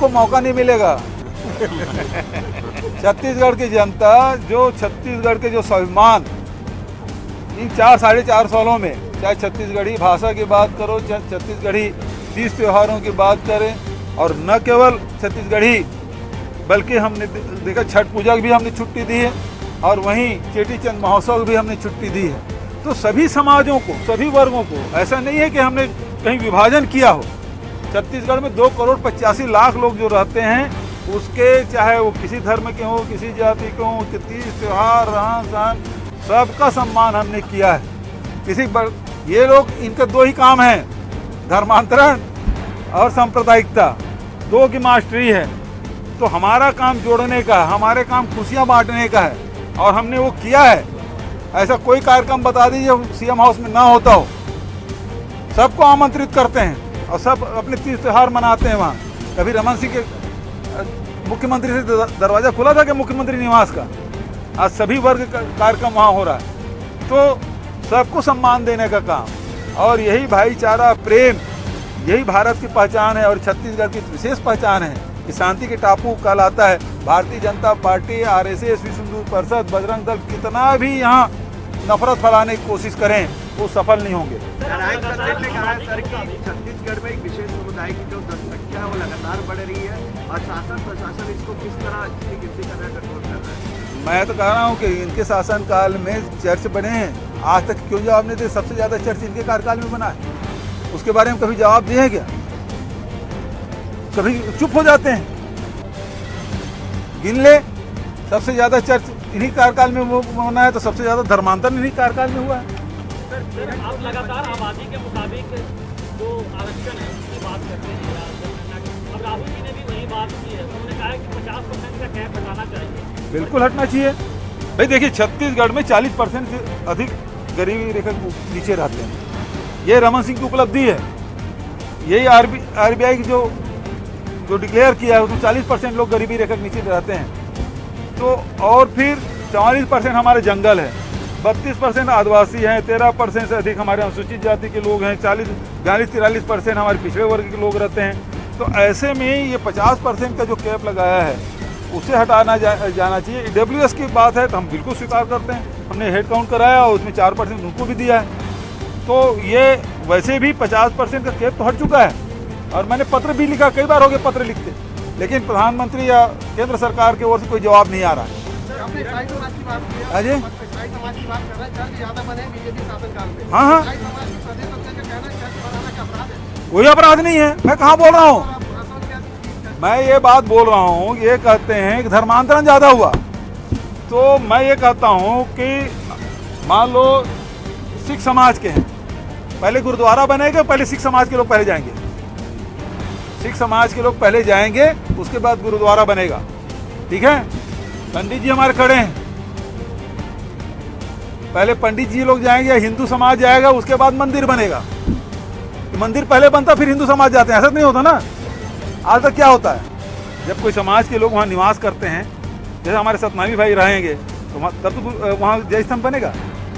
आपको मौका नहीं मिलेगा। छत्तीसगढ़ की जनता जो छत्तीसगढ़ के जो स्वाभिमान इन 4-4.5 सालों में, चाहे छत्तीसगढ़ी भाषा की बात करो, चाहे छत्तीसगढ़ी तीज त्योहारों की बात करें, और न केवल छत्तीसगढ़ी बल्कि हमने देखा छठ पूजा की भी हमने छुट्टी दी है, और वहीं चेटी चंद महोत्सव भी हमने छुट्टी दी है। तो सभी समाजों को, सभी वर्गों को, ऐसा नहीं है कि हमने कहीं विभाजन किया हो। छत्तीसगढ़ में 2,85,00,000 लोग जो रहते हैं, उसके चाहे वो किसी धर्म के हों, किसी जाति के हों, उसके तीज त्योहार, रहन सहन, सबका सम्मान हमने किया है। ये लोग, इनका 2 ही काम हैं, धर्मांतरण और सांप्रदायिकता, 2 की मास्टरी है। तो हमारा काम जोड़ने का, हमारे काम खुशियाँ बांटने का है, और हमने वो किया है। ऐसा कोई कार्यक्रम बता दीजिए सीएम हाउस में ना होता हो। सबको आमंत्रित करते हैं और सब अपने तीज त्योहार मनाते हैं वहाँ। कभी रमन सिंह के मुख्यमंत्री से दरवाज़ा खुला था कि मुख्यमंत्री निवास का, आज सभी वर्ग का कार्यक्रम वहाँ हो रहा है। तो सबको सम्मान देने का काम, और यही भाईचारा, प्रेम, यही भारत की पहचान है और छत्तीसगढ़ की विशेष पहचान है कि शांति के टापू कहलाता है। भारतीय जनता पार्टी, आरएसएस, विश्व हिंदू परिषद, बजरंग दल कितना भी यहाँ नफरत फैलाने की कोशिश करें, वो सफल नहीं होंगे। छत्तीसगढ़ में एक विशेष समुदाय की जो जनसंख्या है वो लगातार बढ़ रही है, और शासन प्रशासन इसको किस तरह गिनती कर रहा है, कंट्रोल कर रहा है? मैं तो कह रहा हूँ कि इनके शासनकाल में चर्च बने हैं, आज तक क्यों जवाब नहीं दे? सबसे ज़्यादा चर्च इनके कार्यकाल में बना है, उसके बारे में कभी जवाब दिए हैं क्या? कभी चुप हो जाते हैं। गिन ले, सबसे ज़्यादा चर्च इन्हीं कार्यकाल में वो बना है, तो सबसे ज़्यादा धर्मांतरण इन्हीं कार्यकाल में हुआ है। सर, आप लगातार आबादी के मुताबिक जो आरक्षण है उसकी बात करते हैं, अब राहुल जी ने भी वही बात की है। उन्होंने कहा है कि 50% का कैप हटाना चाहिए। बिल्कुल हटना चाहिए भाई। देखिए, छत्तीसगढ़ में 40% से अधिक गरीबी रेखा नीचे रहते हैं। ये रमन सिंह की उपलब्धि है। यही आरबीआई की जो डिक्लेयर किया है, उसमें 40% लोग गरीबी रेखा के नीचे रहते हैं। तो और फिर 44% हमारे जंगल है, 32% आदिवासी हैं, 13% से अधिक हमारे अनुसूचित जाति के लोग हैं, 42-43% हमारे पिछड़े वर्ग के लोग रहते हैं। तो ऐसे में ये 50% का जो कैप लगाया है उसे हटाना जाना चाहिए। ईडब्ल्यूएस की बात है तो हम बिल्कुल स्वीकार करते हैं, हमने हेड काउंट कराया और उसमें 4% उनको भी दिया है। तो ये वैसे भी 50% का कैप तो हट चुका है, और मैंने पत्र भी लिखा, कई बार हो गए पत्र लिखते, लेकिन प्रधानमंत्री या केंद्र सरकार की ओर से कोई जवाब नहीं आ रहा है। अजय, हाँ, कोई अपराध नहीं है। मैं कहाँ बोल रहा हूँ, मैं ये बात बोल रहा हूँ, ये कहते हैं कि धर्मांतरण ज़्यादा हुआ। तो मैं ये कहता हूँ कि मान लो सिख समाज के हैं, पहले गुरुद्वारा बनेगा, पहले सिख समाज के लोग पहले जाएंगे। सिख समाज के लोग पहले जाएंगे, उसके बाद गुरुद्वारा बनेगा, ठीक है? पंडित जी हमारे खड़े हैं, पहले पंडित जी लोग जाएंगे, हिंदू समाज जाएगा, उसके बाद मंदिर बनेगा। मंदिर पहले बनता फिर हिंदू समाज जाते हैं, ऐसा नहीं होता ना। आज तक क्या होता है, जब कोई समाज के लोग वहाँ निवास करते हैं, जैसे हमारे सतनामी भाई रहेंगे, तो तब तो वहाँ जय स्तंभ बनेगा।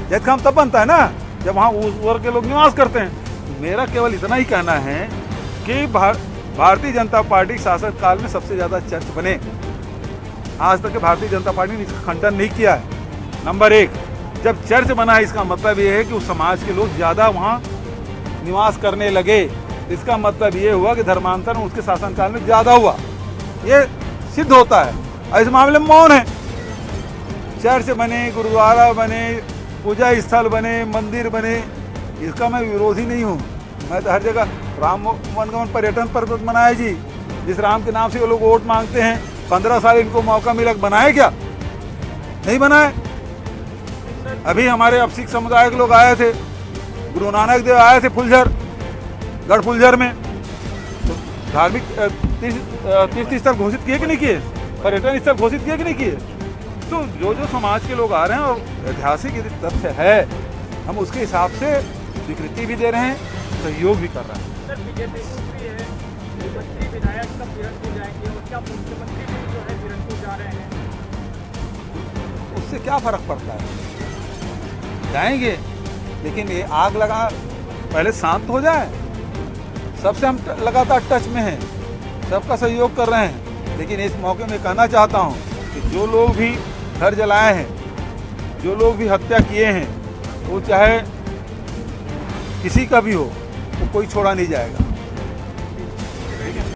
जय स्तंभ तब बनता है ना जब वहाँ उस वर्ग के लोग निवास करते हैं। मेरा केवल इतना ही कहना है कि भारतीय जनता पार्टी शासक काल में सबसे ज़्यादा चर्च बने। आज तक भारतीय जनता पार्टी ने इसका खंडन नहीं किया है। नंबर 1, जब चर्च बना है, इसका मतलब ये है कि उस समाज के लोग ज़्यादा वहाँ निवास करने लगे। इसका मतलब ये हुआ कि धर्मांतरण उसके शासनकाल में ज़्यादा हुआ, ये सिद्ध होता है। और इस मामले में मौन है। चर्च बने, गुरुद्वारा बने, पूजा स्थल बने, मंदिर बने, इसका मैं विरोधी नहीं हूँ। मैं तो हर जगह राम वनगमन पर्यटन पर्वत बनाए जी, जिस राम के नाम से वो लोग वोट मांगते हैं। 15 साल इनको मौका मिला, बनाए क्या? नहीं बनाए। अभी हमारे अब सिख समुदाय के लोग आए थे, गुरु नानक देव आए थे फुलझर, गढ़ फुलझर में। तो धार्मिक तीर्थ स्थल घोषित किए कि नहीं किए? पर्यटन स्थल घोषित किए कि नहीं किए? तो जो समाज के लोग आ रहे हैं और ऐतिहासिक यदि तथ्य है, हम उसके हिसाब से स्वीकृति भी दे रहे हैं, सहयोग भी कर रहे हैं। सर, बीजेपी भी है, मंत्री विधायक सब बिरनपुर जाएंगे, और क्या मुख्यमंत्री भी जो है बिरनपुर जा रहे हैं? उससे क्या फर्क पड़ता है? जाएंगे, लेकिन ये आग लगा, पहले शांत हो जाए। सबसे हम लगातार टच में हैं, सबका सहयोग कर रहे हैं। लेकिन इस मौके में कहना चाहता हूँ कि जो लोग भी घर जलाए हैं, जो लोग भी हत्या किए हैं, वो चाहे किसी का भी हो, वो कोई छोड़ा नहीं जाएगा।